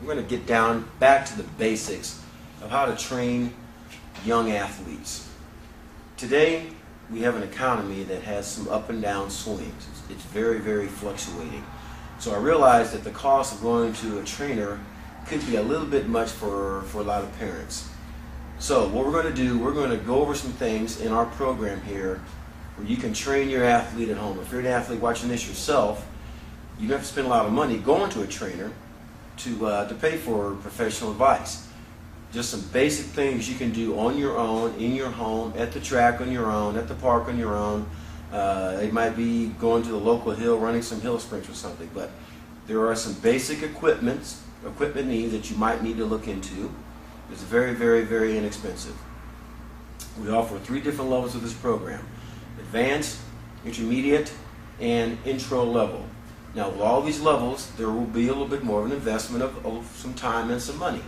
we're going to get down back to the basics of how to train young athletes. Today, we have an economy that has some up and down swings. It's very, very fluctuating. So I realized that the cost of going to a trainer could be a little bit much for a lot of parents. So what we're going to do, we're going to go over some things in our program here where you can train your athlete at home. If you're an athlete watching this yourself, you don't have to spend a lot of money going to a trainer to pay for professional advice. Just some basic things you can do on your own, in your home, at the track on your own, at the park on your own. It might be going to the local hill, running some hill sprints or something, but there are some basic equipment needs that you might need to look into. It's very, very, very inexpensive. We offer 3 different levels of this program: advanced, intermediate, and intro level. Now, with all these levels, there will be a little bit more of an investment of some time and some money.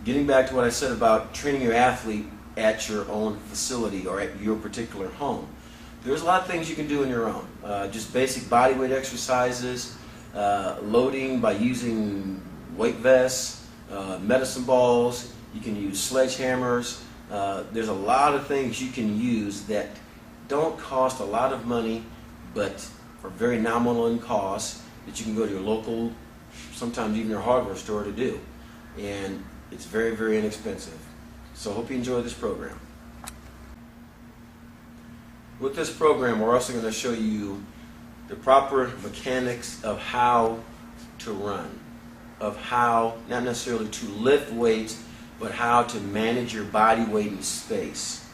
Getting back to what I said about training your athlete at your own facility or at your particular home, there's a lot of things you can do on your own. Just basic body weight exercises, loading by using weight vests, medicine balls. You can use sledgehammers. There's a lot of things you can use that don't cost a lot of money, but are very nominal in cost, that you can go to your local, sometimes even your hardware store to do. And it's very, very inexpensive. So I hope you enjoy this program. With this program, we're also going to show you the proper mechanics of how to run, of how, not necessarily to lift weights, but how to manage your body weight in space,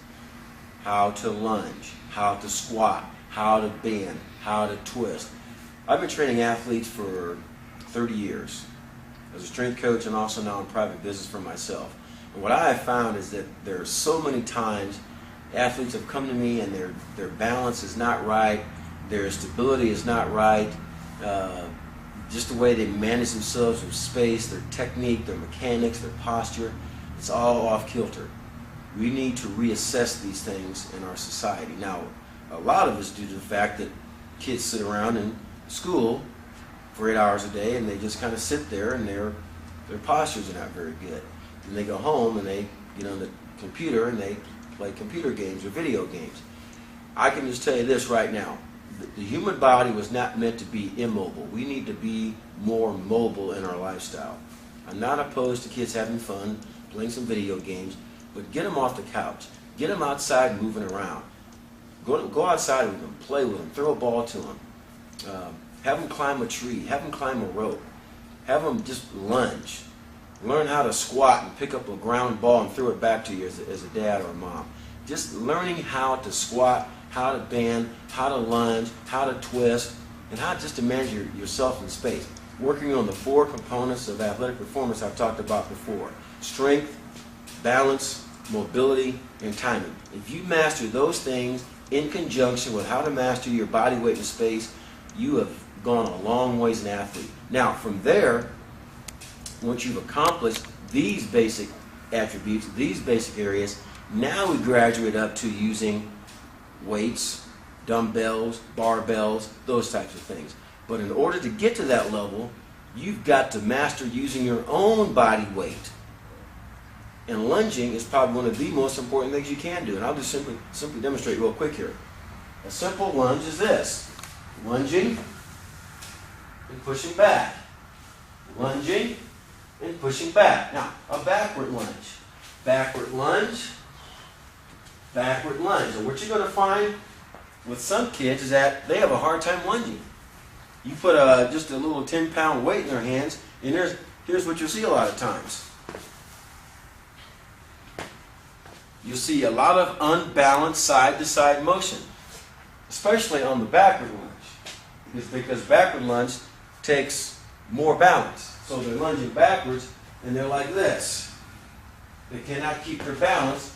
how to lunge, how to squat, how to bend, how to twist. I've been training athletes for 30 years as a strength coach and also now in private business for myself. And what I have found is that there are so many times athletes have come to me and their balance is not right, their stability is not right, just the way they manage themselves with space, their technique, their mechanics, their posture, it's all off kilter. We need to reassess these things in our society. Now, a lot of it's due to the fact that kids sit around in school for 8 hours a day and they just kind of sit there and their postures are not very good. And they go home and they get on the computer and they play computer games or video games. I can just tell you this right now. The human body was not meant to be immobile. We need to be more mobile in our lifestyle. I'm not opposed to kids having fun, playing some video games, but get them off the couch. Get them outside moving around. Go outside with them, play with them, throw a ball to them. Have them climb a tree, have them climb a rope. Have them just lunge. Learn how to squat and pick up a ground ball and throw it back to you as a dad or a mom. Just learning how to squat, how to bend, how to lunge, how to twist, and how just to manage yourself in space. Working on the 4 components of athletic performance I've talked about before: strength, balance, mobility, and timing. If you master those things in conjunction with how to master your body weight in space, you have gone a long ways as an athlete. Now, from there, once you've accomplished these basic attributes, these basic areas, now we graduate up to using weights, dumbbells, barbells, those types of things. But in order to get to that level, you've got to master using your own body weight. And lunging is probably one of the most important things you can do. And I'll just simply demonstrate real quick here. A simple lunge is this: lunging and pushing back. Lunging and pushing back. Now, a backward lunge. Backward lunge. Backward lunge. And what you're going to find with some kids is that they have a hard time lunging. You put just a little 10-pound weight in their hands, and here's what you'll see a lot of times. You'll see a lot of unbalanced side-to-side motion, especially on the backward lunge. It's because backward lunge takes more balance. So they're lunging backwards, and they're like this. They cannot keep their balance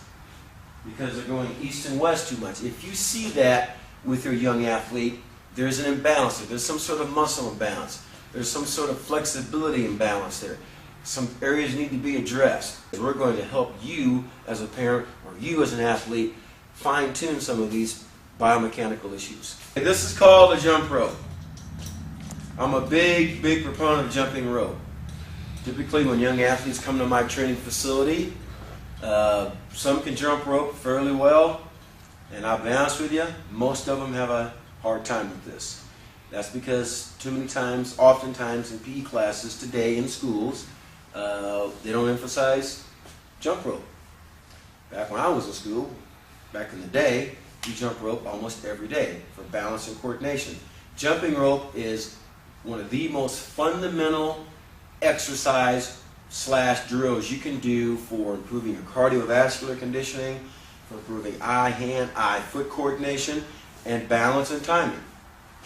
because they're going east and west too much. If you see that with your young athlete, there's an imbalance there. There's some sort of muscle imbalance. There's some sort of flexibility imbalance there. Some areas need to be addressed. We're going to help you as a parent or you as an athlete fine-tune some of these biomechanical issues. This is called a jump rope. I'm a big proponent of jumping rope. Typically when young athletes come to my training facility, some can jump rope fairly well, and I'll be honest with you, most of them have a hard time with this. That's because too many times, oftentimes in PE classes today in schools, they don't emphasize jump rope. Back when I was in school, back in the day, we jump rope almost every day for balance and coordination. Jumping rope is one of the most fundamental exercise / drills you can do for improving your cardiovascular conditioning, for improving eye-hand, eye-foot coordination, and balance and timing.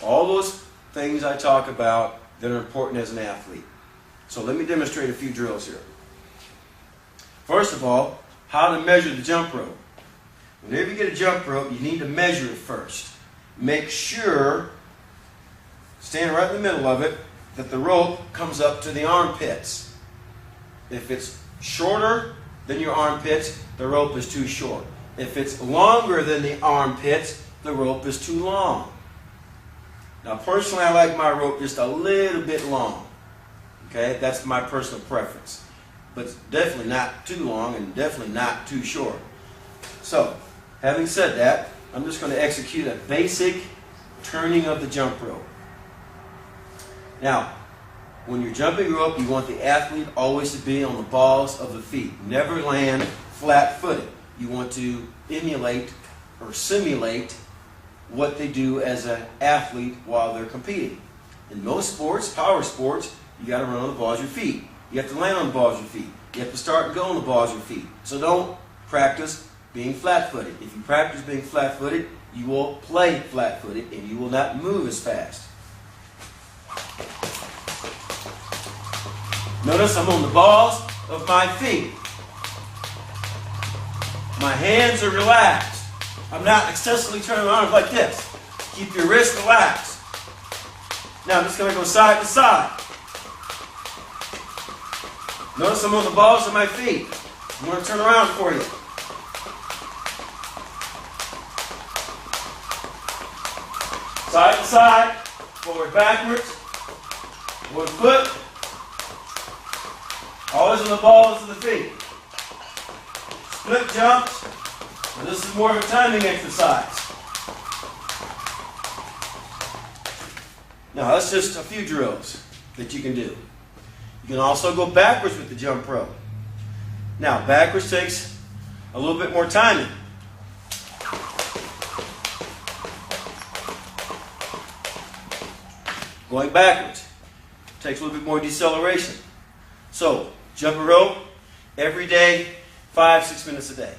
All those things I talk about that are important as an athlete. So let me demonstrate a few drills here. First of all, how to measure the jump rope. Whenever you get a jump rope, you need to measure it first. Make sure, stand right in the middle of it, that the rope comes up to the armpits. If it's shorter than your armpits, the rope is too short. If it's longer than the armpits, the rope is too long. Now personally, I like my rope just a little bit long. Okay, that's my personal preference. But it's definitely not too long and definitely not too short. So, having said that, I'm just going to execute a basic turning of the jump rope. Now, when you're jumping rope, you want the athlete always to be on the balls of the feet. Never land flat-footed. You want to emulate or simulate what they do as an athlete while they're competing. In most sports, power sports, you got to run on the balls of your feet. You have to land on the balls of your feet. You have to start and go on the balls of your feet. So don't practice being flat-footed. If you practice being flat-footed, you will play flat-footed and you will not move as fast. Notice I'm on the balls of my feet. My hands are relaxed. I'm not excessively turning my arms like this. Keep your wrists relaxed. Now I'm just going to go side to side. Notice I'm on the balls of my feet. I'm going to turn around for you. Side to side, forward, backwards, one foot. Always on the balls of the feet. Split jumps. And this is more of a timing exercise. Now that's just a few drills that you can do. You can also go backwards with the jump rope. Now backwards takes a little bit more timing. Going backwards takes a little bit more deceleration. So, jump a rope every day, 5-6 minutes a day.